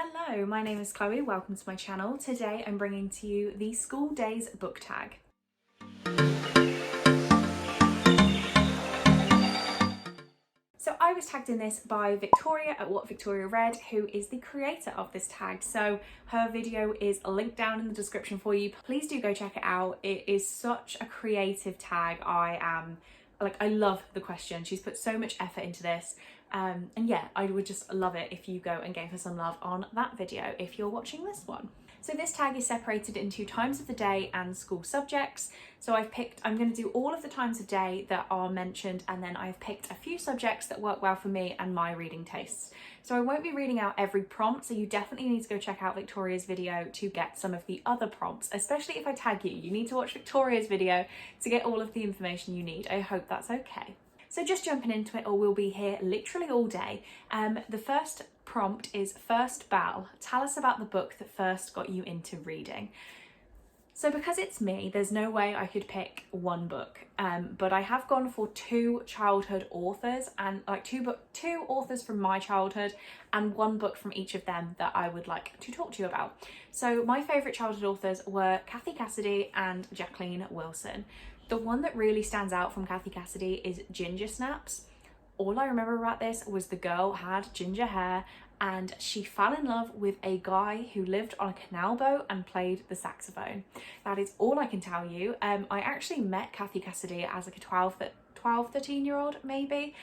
Hello, my name is Chloe, welcome to my channel. Today I'm bringing to you the School Days book tag. So I was tagged in this by Victoria at What Victoria Read, who is the creator of this tag. So her video is linked down in the description for you. Please do go check it out. It is such a creative tag. I love the question. She's put so much effort into this. And yeah, I would just love it if you go and gave her some love on that video if you're watching this one. So this tag is separated into times of the day and school subjects. So I'm going to do all of the times of day that are mentioned, and then I've picked a few subjects that work well for me and my reading tastes. So I won't be reading out every prompt, so you definitely need to go check out Victoria's video to get some of the other prompts, especially if I tag you. You need to watch Victoria's video to get all of the information you need. I hope that's okay. So just jumping into it, or we'll be here literally all day. The first prompt is First Bell. Tell us about the book that first got you into reading. So because it's me, there's no way I could pick one book, but I have gone for two childhood authors, and like two authors from my childhood and one book from each of them that I would like to talk to you about. So my favourite childhood authors were Kathy Cassidy and Jacqueline Wilson. The one that really stands out from Kathy Cassidy is Ginger Snaps. All I remember about this was the girl had ginger hair and she fell in love with a guy who lived on a canal boat and played the saxophone. That is all I can tell you. I actually met Kathy Cassidy as like a 12, 13-year-old maybe.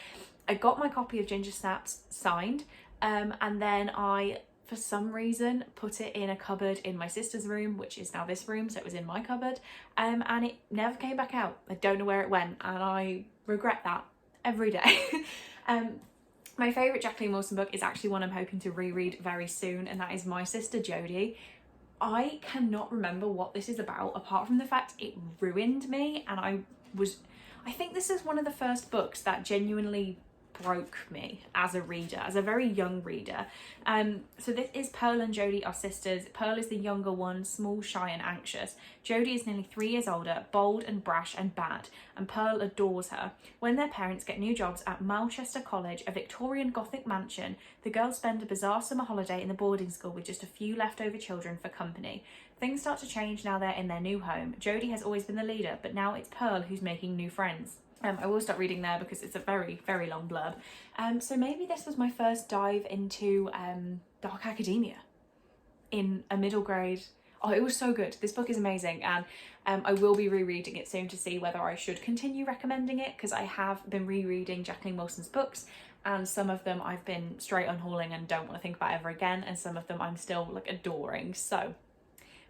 I got my copy of Ginger Snaps signed, and then I, for some reason, put it in a cupboard in my sister's room, which is now this room, so it was in my cupboard, and it never came back out. I don't know where it went, and I regret that every day. My favourite Jacqueline Wilson book is actually one I'm hoping to reread very soon, and that is My Sister Jodie. I cannot remember what this is about, apart from the fact it ruined me, and I think this is one of the first books that genuinely broke me as a reader, as a very young reader. So this is Pearl and Jodie are sisters. Pearl is the younger one, small, shy and anxious. Jodie is nearly 3 years older, bold and brash and bad, and Pearl adores her. When their parents get new jobs at Malchester College, a Victorian Gothic mansion, the girls spend a bizarre summer holiday in the boarding school with just a few leftover children for company. Things start to change now they're in their new home. Jodie has always been the leader, but now it's Pearl who's making new friends. I will stop reading there because it's a very, very long blurb. So maybe this was my first dive into dark academia in a middle grade. Oh, it was so good. This book is amazing, and I will be rereading it soon to see whether I should continue recommending it, because I have been rereading Jacqueline Wilson's books, and some of them I've been straight unhauling and don't want to think about ever again, and some of them I'm still like adoring. So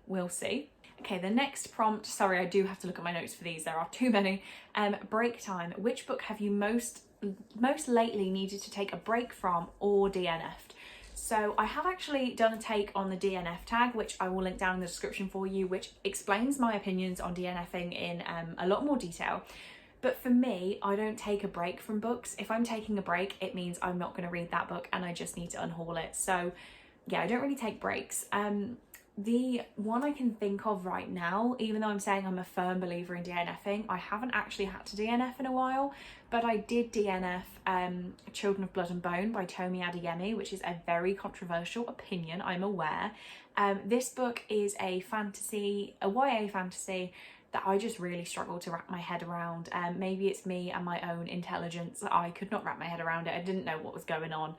we'll see. Okay, the next prompt, sorry, I do have to look at my notes for these, there are too many. Break time. Which book have you most lately needed to take a break from or DNF'd? So I have actually done a take on the DNF tag, which I will link down in the description for you, which explains my opinions on DNFing in a lot more detail. But for me, I don't take a break from books. If I'm taking a break, it means I'm not going to read that book and I just need to unhaul it. So yeah, I don't really take breaks. The one I can think of right now, even though I'm saying I'm a firm believer in DNFing, I haven't actually had to DNF in a while, but I did DNF Children of Blood and Bone by Tomi Adeyemi, which is a very controversial opinion, I'm aware. This book is a YA fantasy that I just really struggled to wrap my head around. Maybe it's me and my own intelligence that I could not wrap my head around it. I didn't know what was going on.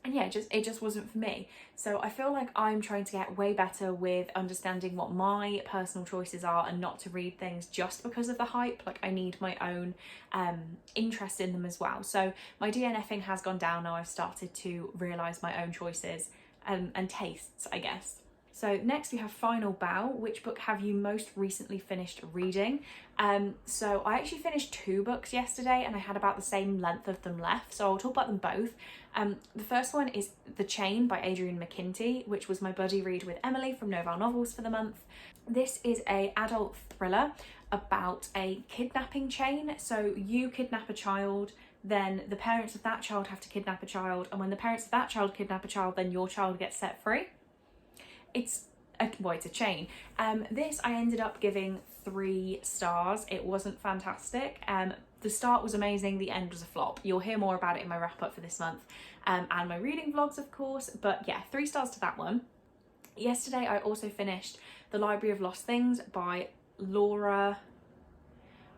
And yeah, it just wasn't for me. So I feel like I'm trying to get way better with understanding what my personal choices are and not to read things just because of the hype. Like, I need my own interest in them as well. So my DNFing has gone down now. I've started to realise my own choices and tastes, I guess. So next we have Final Bow. Which book have you most recently finished reading? So I actually finished 2 books yesterday and I had about the same length of them left, so I'll talk about them both. The first one is The Chain by Adrian McKinty, which was my buddy read with Emily from Novell Novels for the month. This is an adult thriller about a kidnapping chain. So you kidnap a child, then the parents of that child have to kidnap a child, and when the parents of that child kidnap a child, then your child gets set free. It's a chain. This I ended up giving 3 stars. It wasn't fantastic. The start was amazing, the end was a flop. You'll hear more about it in my wrap up for this month and my reading vlogs, of course. But yeah, 3 stars to that one. Yesterday I also finished The Library of Lost Things by Laura,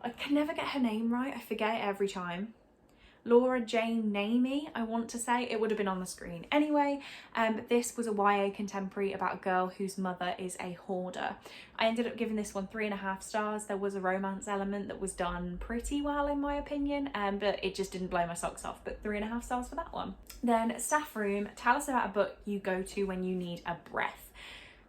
I can never get her name right, I forget it every time. Laura Jane Namey, I want to say. It would have been on the screen. Anyway, this was a YA contemporary about a girl whose mother is a hoarder. I ended up giving this one 3.5 stars. There was a romance element that was done pretty well in my opinion, but it just didn't blow my socks off, but 3.5 stars for that one. Then Staff Room, tell us about a book you go to when you need a breath.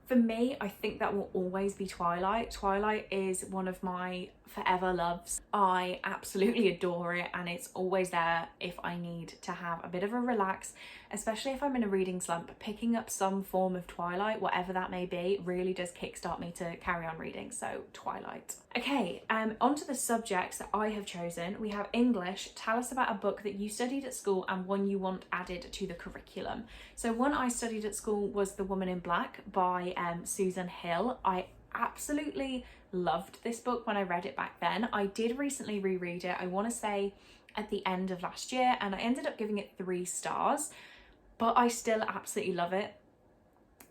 For me, I think that will always be Twilight. Twilight is one of my forever loves. I absolutely adore it, and it's always there if I need to have a bit of a relax, especially if I'm in a reading slump. Picking up some form of Twilight, whatever that may be, really does kickstart me to carry on reading, so Twilight. Okay, onto the subjects that I have chosen. We have English. Tell us about a book that you studied at school and one you want added to the curriculum. So one I studied at school was The Woman in Black by Susan Hill. I absolutely loved this book when I read it back then. I did recently reread it, I want to say at the end of last year, and I ended up giving it 3 stars, but I still absolutely love it.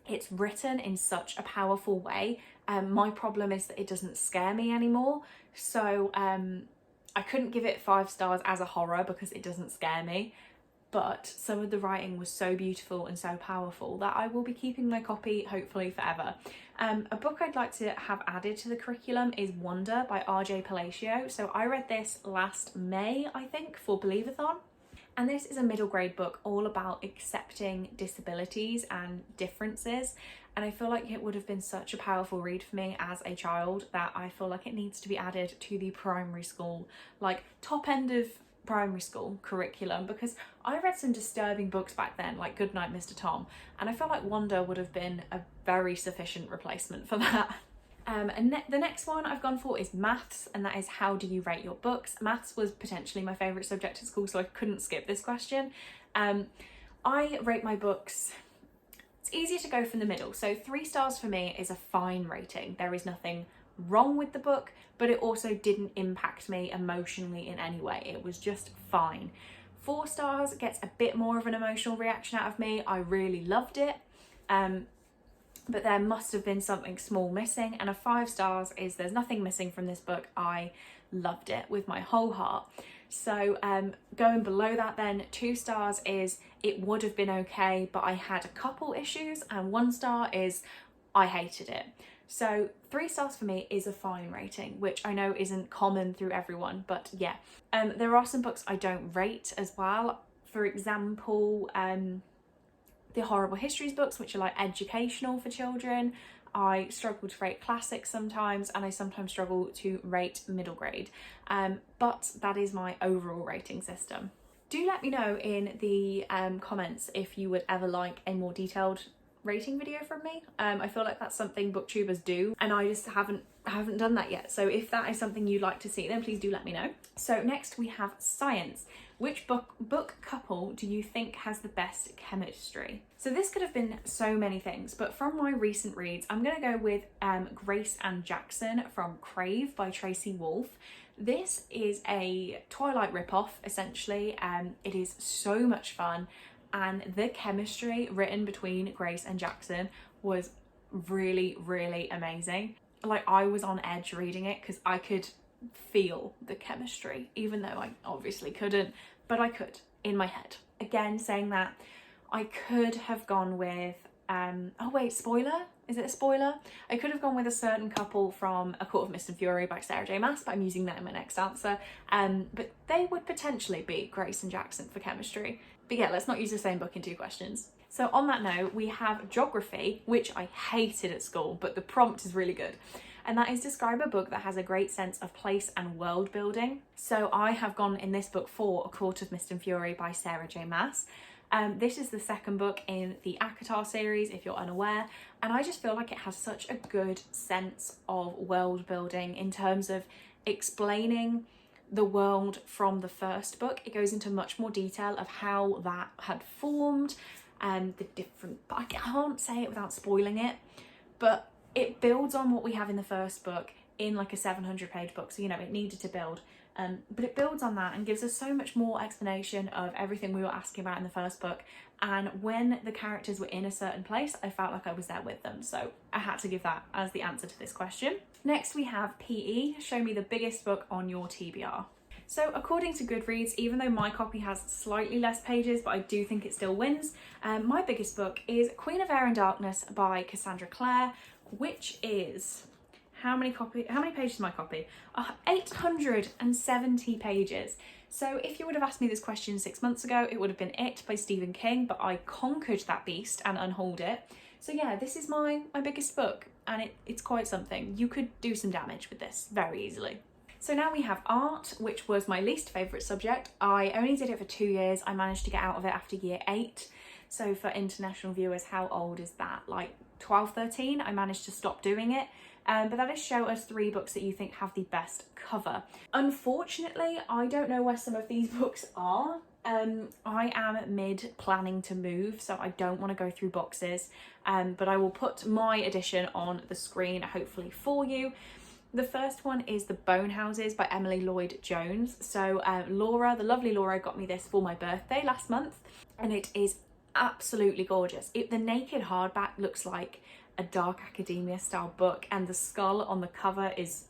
It's written in such a powerful way. My problem is that it doesn't scare me anymore, so I couldn't give it 5 stars as a horror because it doesn't scare me, but some of the writing was so beautiful and so powerful that I will be keeping my copy hopefully forever. A book I'd like to have added to the curriculum is Wonder by R.J. Palacio. So I read this last May, I think, for Believeathon. And this is a middle grade book all about accepting disabilities and differences. And I feel like it would have been such a powerful read for me as a child that I feel like it needs to be added to the primary school, like top end of primary school curriculum, because I read some disturbing books back then, like Goodnight Mr. Tom, and I feel like Wonder would have been a very sufficient replacement for that. And the next one I've gone for is maths, and that is how do you rate your books? Maths was potentially my favourite subject at school, so I couldn't skip this question. I rate my books, it's easier to go from the middle, so 3 stars for me is a fine rating. There is nothing wrong with the book, but it also didn't impact me emotionally in any way. It was just fine. 4 stars gets a bit more of an emotional reaction out of me. I really loved it, but there must have been something small missing, and a 5 stars is there's nothing missing from this book. I loved it with my whole heart. So going below that then, 2 stars is it would have been okay, but I had a couple issues, and 1 star is I hated it. So 3 stars for me is a fine rating, which I know isn't common through everyone, but yeah. There are some books I don't rate as well. For example, the Horrible Histories books, which are like educational for children. I struggle to rate classics sometimes, and I sometimes struggle to rate middle grade. But that is my overall rating system. Do let me know in the comments if you would ever like a more detailed rating video from me. I feel like that's something booktubers do, and I just haven't done that yet. So if that is something you'd like to see, then please do let me know. So next we have science. Which book couple do you think has the best chemistry? So this could have been so many things, but from my recent reads, I'm going to go with Grace and Jackson from Crave by Tracy Wolfe. This is a Twilight ripoff, essentially. It is so much fun, and the chemistry written between Grace and Jackson was really, really amazing. Like, I was on edge reading it because I could feel the chemistry, even though I obviously couldn't, but I could in my head. Again, saying that, I could have gone with oh wait, spoiler? Is it a spoiler? I could have gone with a certain couple from A Court of Mist and Fury by Sarah J Maas, but I'm using that in my next answer. But they would potentially be Grace and Jackson for chemistry. But yeah, let's not use the same book in 2 questions. So on that note, we have geography, which I hated at school, but the prompt is really good. And that is describe a book that has a great sense of place and world building. So I have gone in this book for A Court of Mist and Fury by Sarah J Maas. This is the 2nd book in the ACOTAR series, if you're unaware, and I just feel like it has such a good sense of world building in terms of explaining the world from the 1st book. It goes into much more detail of how that had formed and the different, but I can't say it without spoiling it, but it builds on what we have in the 1st book in like a 700-page book, so you know it needed to build. but it builds on that and gives us so much more explanation of everything we were asking about in the first book. And when the characters were in a certain place, I felt like I was there with them. So I had to give that as the answer to this question. Next we have PE, show me the biggest book on your TBR. So according to Goodreads, even though my copy has slightly less pages, but I do think it still wins, my biggest book is Queen of Air and Darkness by Cassandra Clare, which is, how many pages is my copy? 870 pages. So if you would have asked me this question 6 months ago, it would have been It by Stephen King, but I conquered that beast and unhauled it. So yeah, this is my biggest book, and it's quite something. You could do some damage with this very easily. So now we have art, which was my least favourite subject. I only did it for 2 years. I managed to get out of it after year 8. So for international viewers, how old is that? Like 12, 13? I managed to stop doing it. But that is show us 3 books that you think have the best cover. Unfortunately, I don't know where some of these books are. I am mid planning to move, so I don't want to go through boxes, but I will put my edition on the screen hopefully for you. The first one is The Bone Houses by Emily Lloyd-Jones. So Laura, the lovely Laura, got me this for my birthday last month, and it is absolutely gorgeous. The naked hardback looks like a dark academia style book, and the skull on the cover it's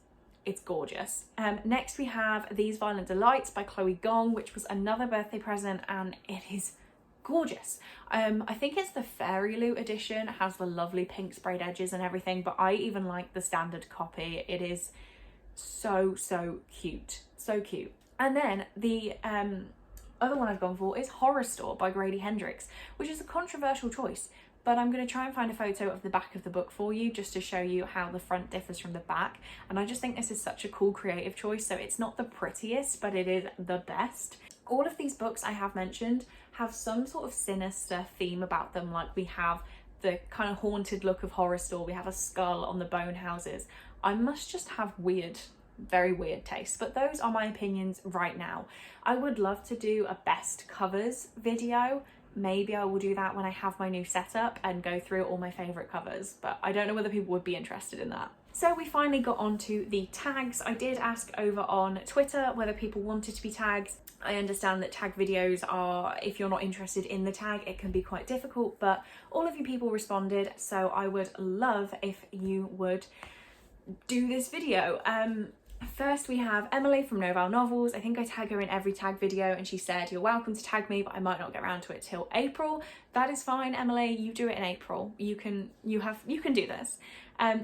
gorgeous. Next we have These Violent Delights by Chloe Gong, which was another birthday present, and it is gorgeous. I think it's the Fairy Loot edition. It has the lovely pink sprayed edges and everything, but I even like the standard copy. It is so cute, so cute. And then the other one I've gone for is Horror Store by Grady Hendrix, which is a controversial choice, but I'm going to try and find a photo of the back of the book for you just to show you how the front differs from the back. And I just think this is such a cool creative choice. So it's not the prettiest, but it is the best. All of these books I have mentioned have some sort of sinister theme about them. Like we have the kind of haunted look of Horror Store, we have a skull on the Bone Houses. I must just have very weird taste, but those are my opinions right now. I would love to do a best covers video. Maybe I will do that when I have my new setup and go through all my favourite covers, but I don't know whether people would be interested in that. So we finally got onto the tags. I did ask over on Twitter whether people wanted to be tagged. I understand that tag videos are, if you're not interested in the tag, it can be quite difficult, but all of you people responded, so I would love if you would do this video. First we have Emily from Novell Novels. I think I tag her in every tag video, and she said, you're welcome to tag me, but I might not get around to it till April. That is fine, Emily, you do it in April. You can do this.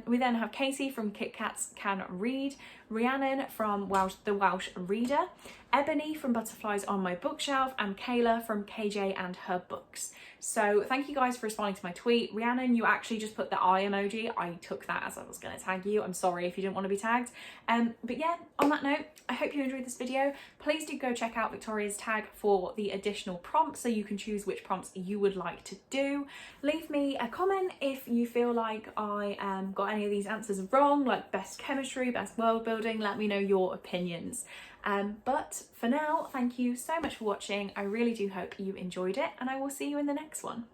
We then have Casey from Kit Kats Can Read, Rhiannon from The Welsh Reader, Ebony from Butterflies on My Bookshelf, and Kayla from KJ and Her Books. So thank you guys for responding to my tweet. Rhiannon, you actually just put the eye emoji. I took that as I was going to tag you. I'm sorry if you didn't want to be tagged. But yeah, on that note, I hope you enjoyed this video. Please do go check out Victoria's tag for the additional prompts so you can choose which prompts you would like to do. Leave me a comment if you feel like I got any of these answers wrong, like best chemistry, best world building. Let me know your opinions. But for now, thank you so much for watching. I really do hope you enjoyed it, and I will see you in the next one.